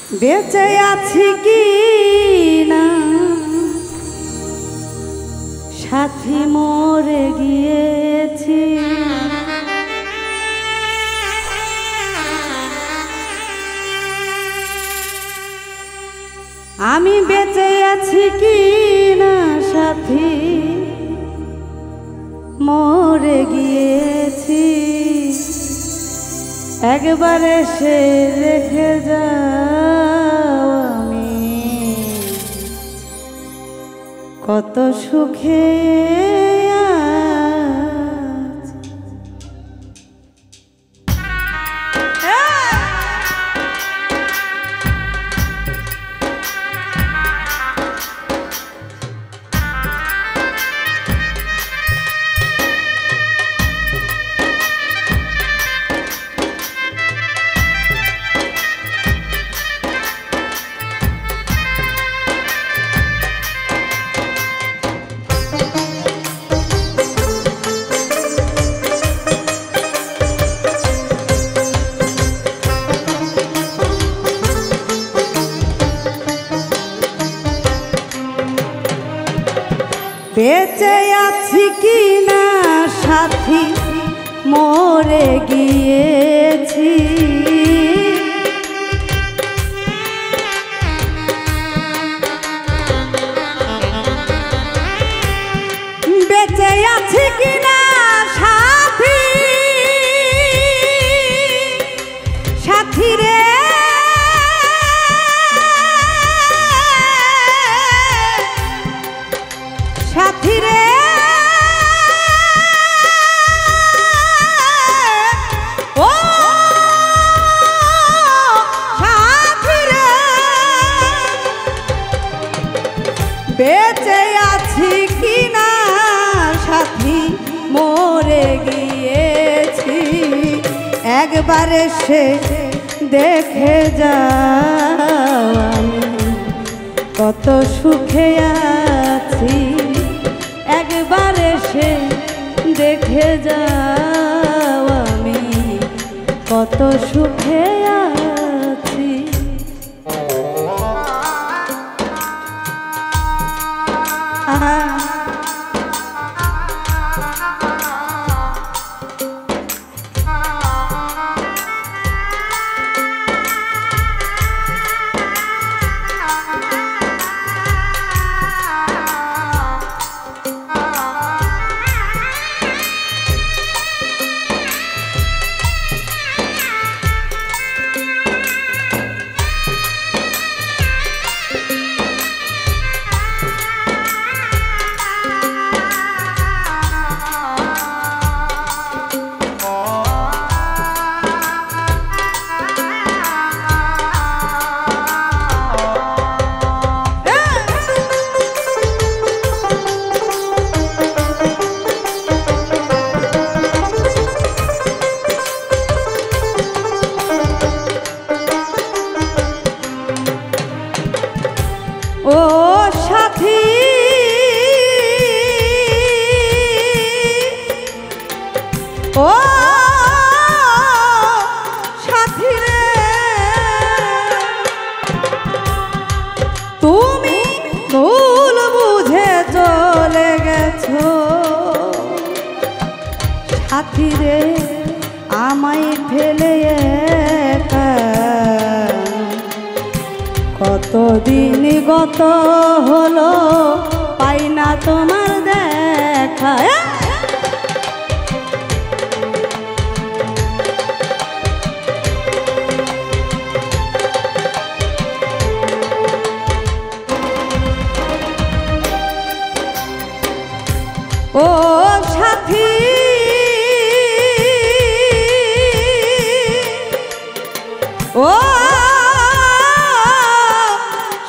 বেঁচে আছি কি না সাথী মরে গিয়েছি, আমি বেঁচে আছি কি না সাথী মরে গিয়েছি, একবার এসে রেখে যাও আমি কত সুখে বেঁচে আছি কি না সাথী মরে গিয়েছি, বেঁচে আছি কি না সাথী, সাথী রে সাথী রে ও সাথী রে, বেঁচে আছি কি না সাথী মরে গিয়েছি, একবার এসে দেখে যাও আমি কত সুখে আছি, একবার এসে দেখে যাও আমি কত সুখে আছি। ও সাথী ও সাথী রে, তুমি ভুল বুঝে চলে গেছো সাথী রে, আমায় ফেলে একা কতদিন গত হলো পাই না তোমার দেখা, ও সাথী ও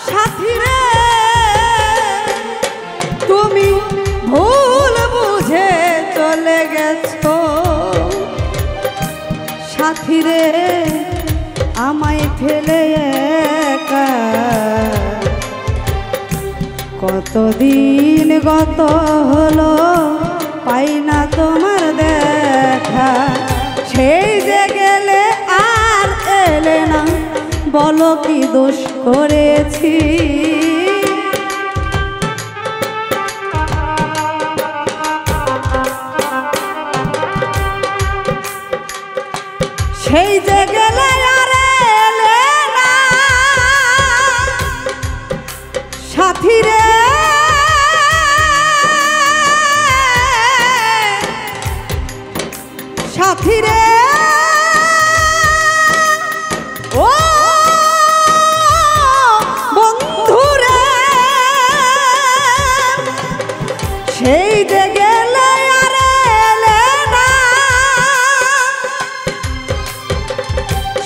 সাথী রে, তুমি ভুল বুঝে চলে গেছো সাথী রে, আমায় ফেলে একা কতদিন গত হলো পাই না তোমার দেখা, সেই যে গেলে আর এলে না বলো কি দোষ করেছি। সেই যে গেলে আর এলে না সাথী রে, সাথী রে ও বন্ধু রে, সেই যে গেলে আর এলে না,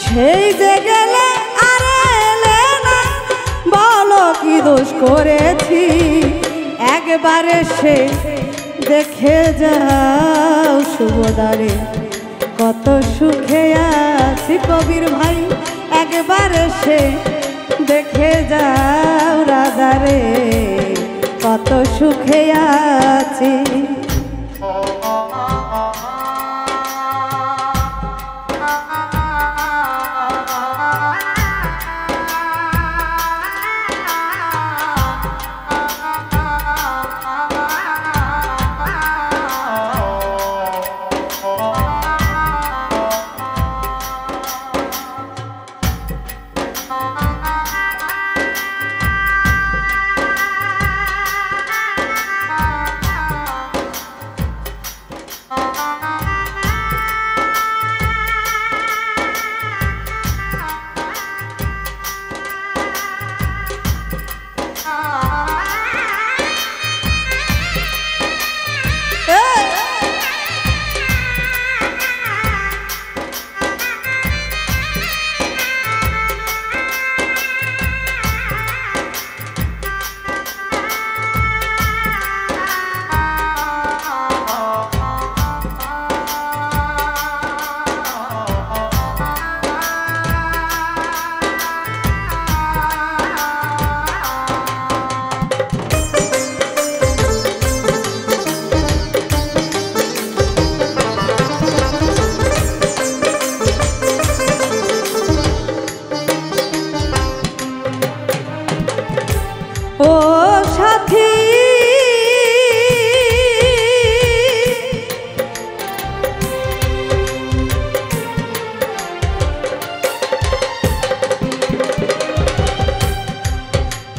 সেই যে গেলে আর এলে না, বলো কি দোষ করেছি। একবার এসে দেখে যাও শুভদারে কত সুখে আছি কবির ভাই, একবার এসে দেখে যাও রাজারে কত সুখে আছি। ও সাথী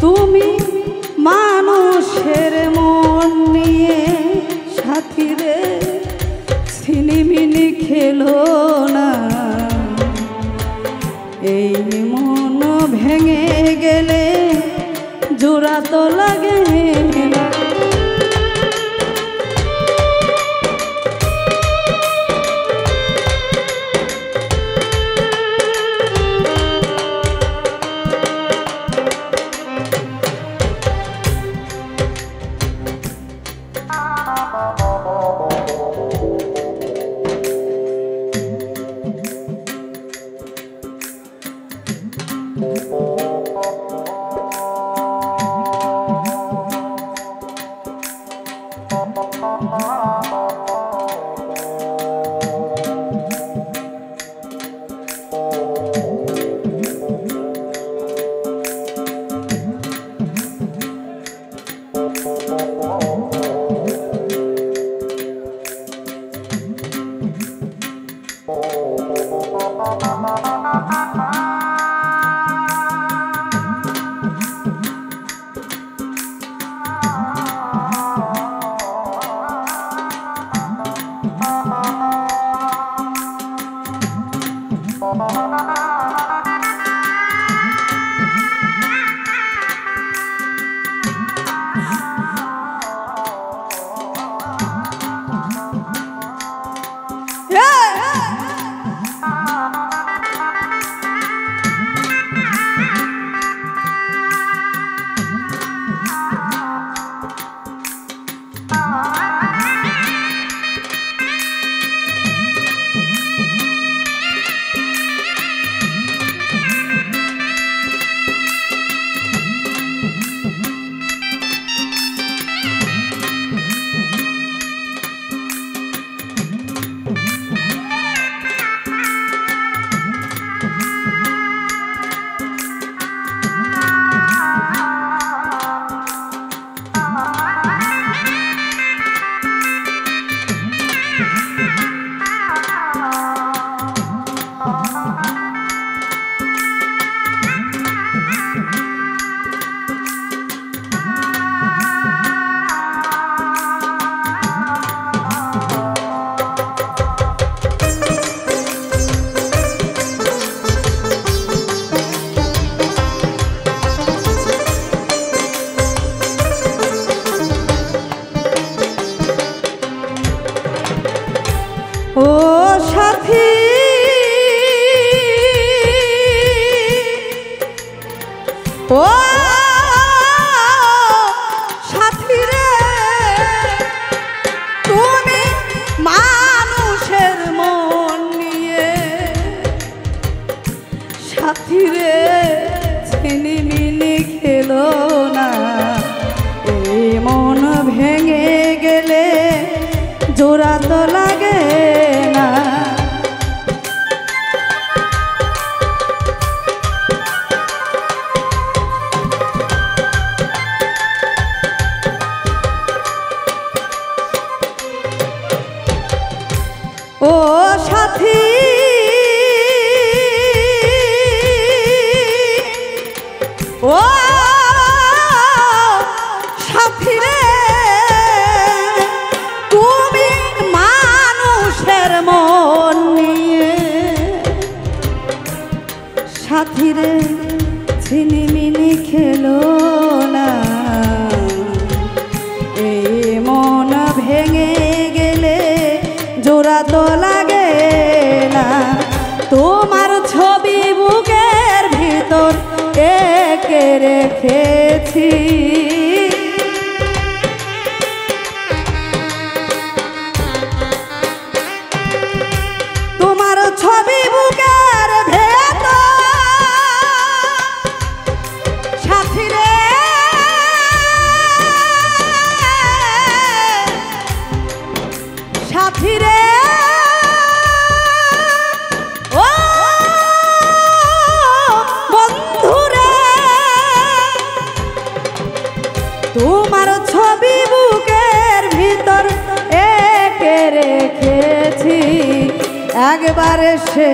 তুমি মানুষের মন নিয়ে সাথী রে ছিনিমিনি খেলো না, এই মন ভেঙে গেলে জোড়া তো লাগে না। ও সাথী ও সাথী রে তুমি মানুষের মন নিয়ে সাথী রে ছিনিমিনি খেলো না এই মন ভেঙে গেলে জোড়া তো লাগে না ও সাথী ও সাথী রে তুমি মানুষের মন নিয়ে সাথী রে ছিনিমিনি খেলো না এই মন ভেঙে গেলে জোড়া তো লাগে না তোমার ছবি বুকের ভিতর এঁকে রেখেছি তোমার ছবি বুকের ভেতর সাথী রে সাথী রে ও বন্ধুরে তোমার ছবি বুকের ভিতর এঁকে রেখেছি একবার এসে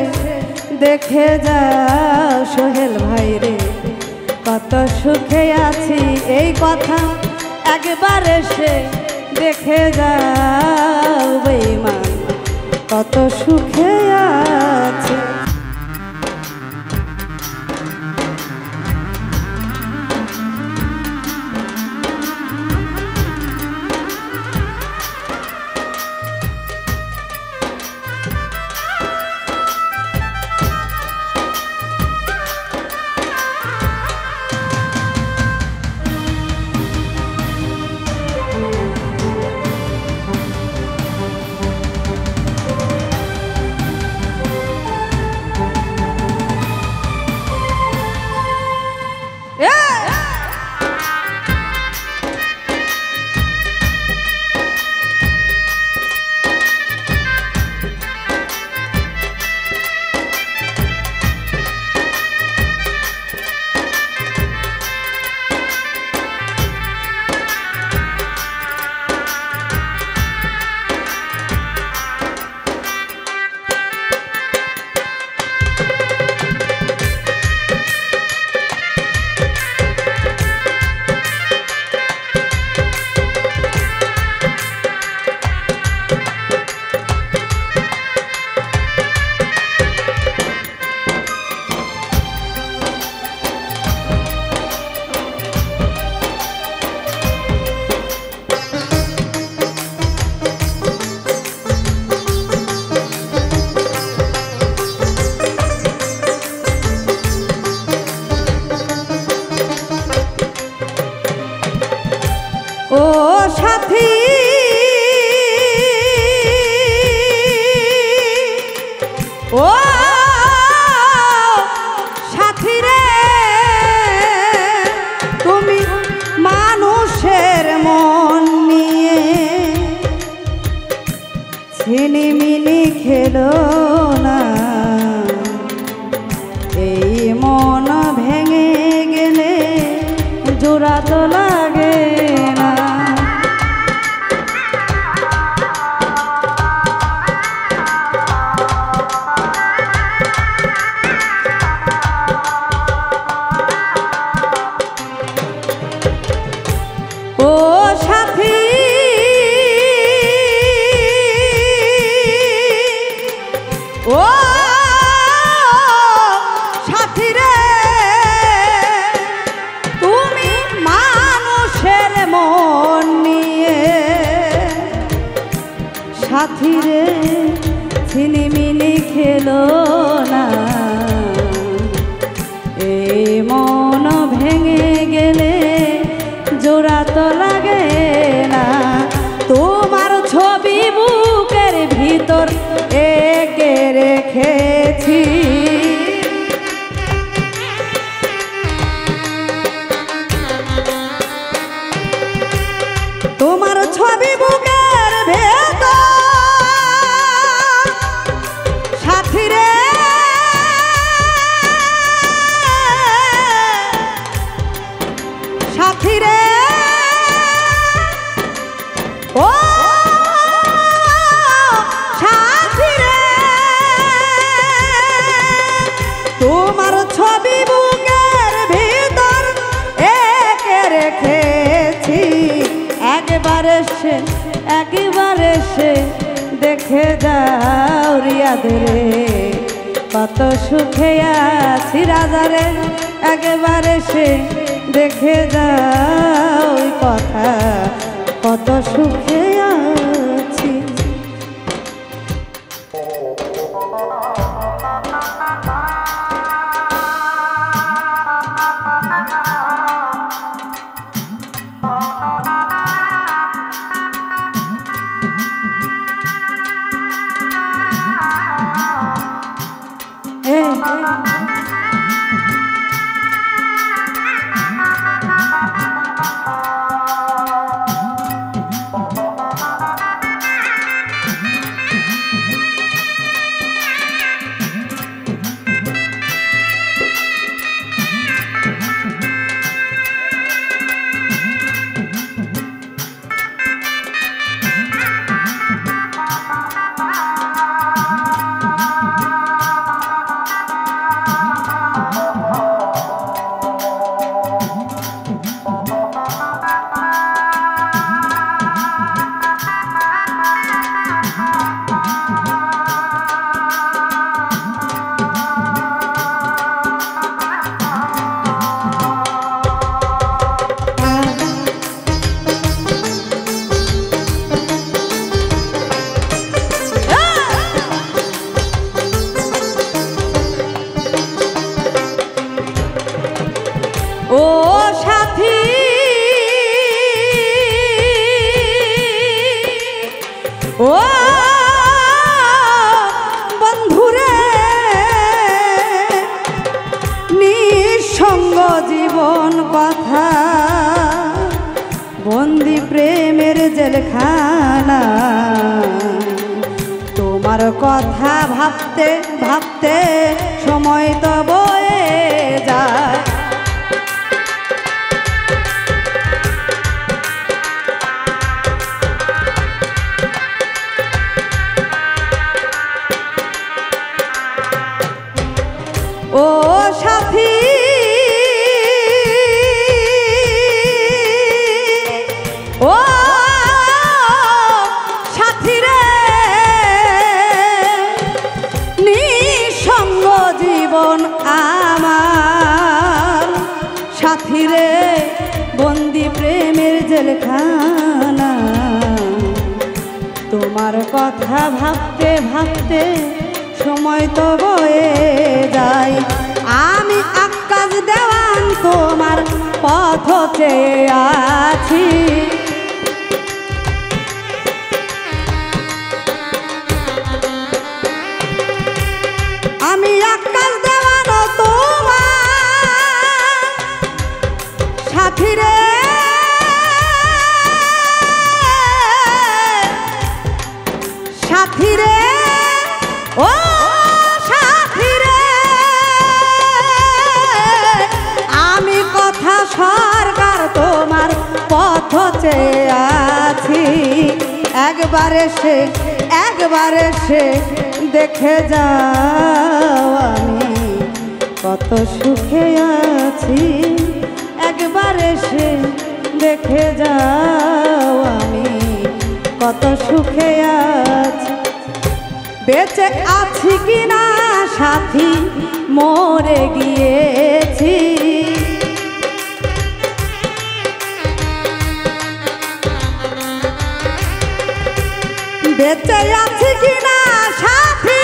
দেখে যাও সোহেল ভাই রে কত সুখে আছি এই কথা একবার এসে দেখে যাও বেঈমান কত সুখে আছে ও সাথী ও সাথী রে তুমি মানুষের মন নিয়ে ছিনিমিনি খেলো না এই মন ভেঙে গেলে জোড়া তো লাগে না ও সাথী ও খেলো না, এই মন ভেঙে গেলে জোড়া তো লাগে না। তোমার ছবি বুকের ভিতর এঁকে রেখেছি, তোমার ছবি বুকের ভেতর সাথী রে, সাথী রে ও সাথী রে, তোমার ছবি বুকের ভিতর এঁকে রেখেছি। একবার এসে দেখে যাও রিয়াদ রে, কত সুখে আছি রাজারে। একবার এসে দেখে যাও কথা, কত সুখে আছি। ও সাথী ও বন্ধুরে, নিঃসঙ্গ জীবন কথা, বন্দি প্রেমের জেলখানা। তোমার কথা ভাবতে ভাবতে সময় তো বয়ে যায়, ও সাথী ও সাথী রে, নিঃসঙ্গ জীবন আমার সাথী রে, বন্দি প্রেমের জেলখানা। তোমার কথা ভাবতে ভাবতে সময় তো বয়ে যায়, আমি আকাশ দেওয়ান তোমার পথ চেয়ে আছি। আমি আকাশ দেওয়ান তোমার সাথী রে, সাথী রে ও সাথী রে, আমি কথা সরকার তোমার পথ চেয়ে আছি। একবার এসে দেখে যাও আমি কত সুখে আছি। একবার এসে দেখে যাও আমি কত সুখে আছি। বেঁচে আছি কিনা সাথী মরে গিয়েছি, বেঁচে আছি কিনা সাথী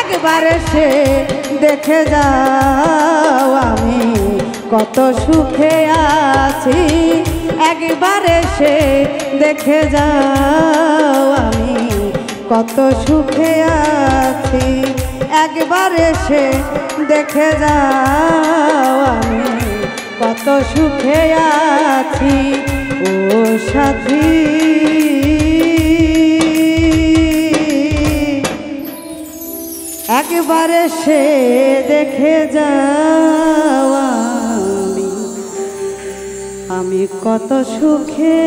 একবার সে দেখে যাও আমি কত সুখে আছি। একবার সে দেখে যাও আমি কত সুখে আছি। একবার সে দেখে যাও আমি কত সুখে আছি। ও সাথী একবার সে দেখে যাও আমি কত সুখে